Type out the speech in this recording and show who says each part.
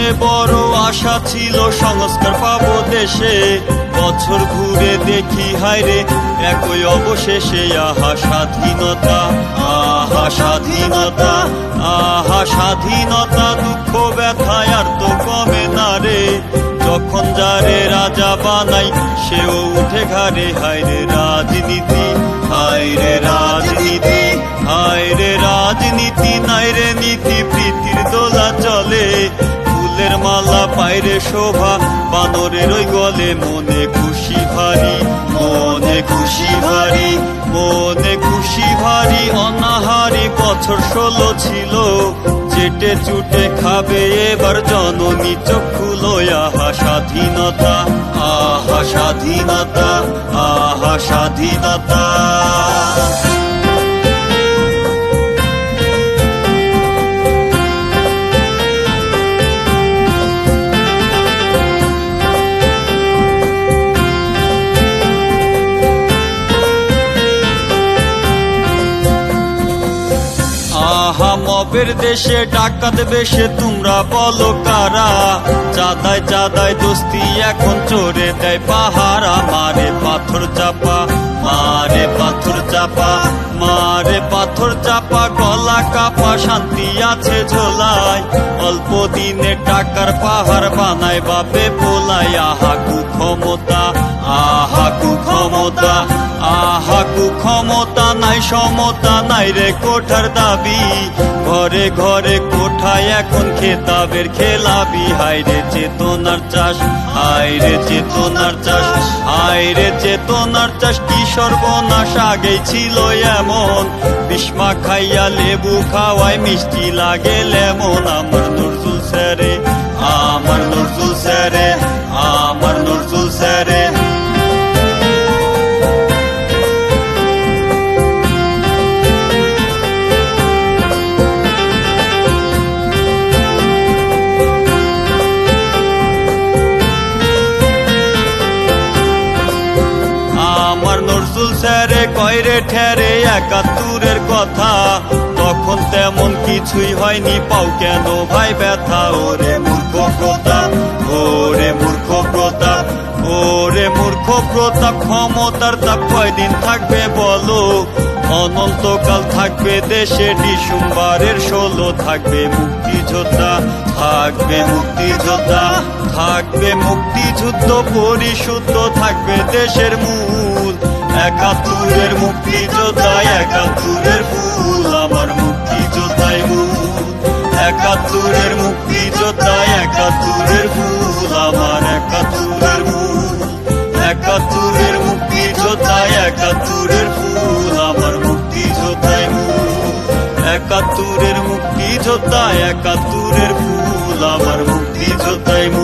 Speaker 1: মনে বড় আশা ছিল সংস্কার পাবো দেশে, বছর ঘুরে দেখি হায়রে একই অবশেষে আহা স্বাধীনতা, আহা স্বাধীনতা, আহা স্বাধীনতা। দুঃখ ব্যথায় আর তো কমে না রে, যখন যারে রাজা বানাই সেও উঠে ঘাড়ে। হায়রে রাজনীতি, হায়রে রাজনীতি, হায়রে রাজনীতি, নাইরে নীতি প্রীতির দোলা চলে। ফুলের মালা পায়রে শোভা বানরের ওই গলে, মনে খুশি ভারী, মনে খুশি ভারী, মনে খুশি ভারী। অনাহারি বছর 16 ছিল, চেটে চুটে খাবে এবার জননী চোখ খুলো। আহা স্বাধীনতা, আহা স্বাধীনতা, আহা স্বাধীনতা। আহা মবের দেশে ডাকাত বেশে তোমরা বলো কারা, চাঁদায় চাঁদায় দোস্তি এখন চোরে দেয় পাহারা। মারে পাথর চাপা, মারে পাথর চাপা, মারে পাথর চাপা, গলা কাপা শান্তি আছে ঝোলায়। অল্প দিনে টাকার পাহাড় বানায় বাপে পোলায়। আহা কুক্ষমতা, আহা কুক্ষমতা, আহা কুক্ষমতা, নাই সমতা, নাই রে কোঠার দাবি। ঘরে ঘরে কোঠায় এখন খেতাবের খেলাবি। হায়রে চেতনার চাষ, হায়রে চেতনার চাষ, হায়রে চেতনার চাষ। কি সর্বনাশ আগেই ছিল এমন, বিস্মা খাইয়া লেবু খাওয়ায় মিষ্টি লাগে লেমন। আমার নজরুল স্যারে, আমার নজরুল স্যারে, আমার নজরুল স্যারে। আমার নজরুল স্যারে কয়রে ঠেরে 71-এর কথা, তখন তেমন কিছুই হয়নি, পাও কেন ভাই ব্যথা। ওরে মূর্খ প্রতাপ, ওরে মূর্খ প্রতাপ, ওরে মূর্খ প্রতাপ। ক্ষমতার তাপ কয়দিন থাকবে বলো, অনন্তকাল থাকবে দেশে। ডিসেম্বরের 16 থাকবে মুক্তিযোদ্ধা, থাকবে মুক্তিযোদ্ধা, থাকবে মুক্তিযুদ্ধ পরিশুদ্ধ, থাকবে দেশের মূল। 71-এর মুক্তিযোদ্ধা, 71-এর ফুল, আমার মুক্তিযোদ্ধাই মূল। 71-এর মুক্তিযোদ্ধা, 71-এর ফুল, আমার 71-এর মূল। 71-এর মুক্তিযোদ্ধা, 71-এর ফুল, আমার মুক্তিযোদ্ধাই মূল। 71-এর মুক্তিযোদ্ধা, 71-এর ফুল, আমার মুক্তিযোদ্ধাই মূল।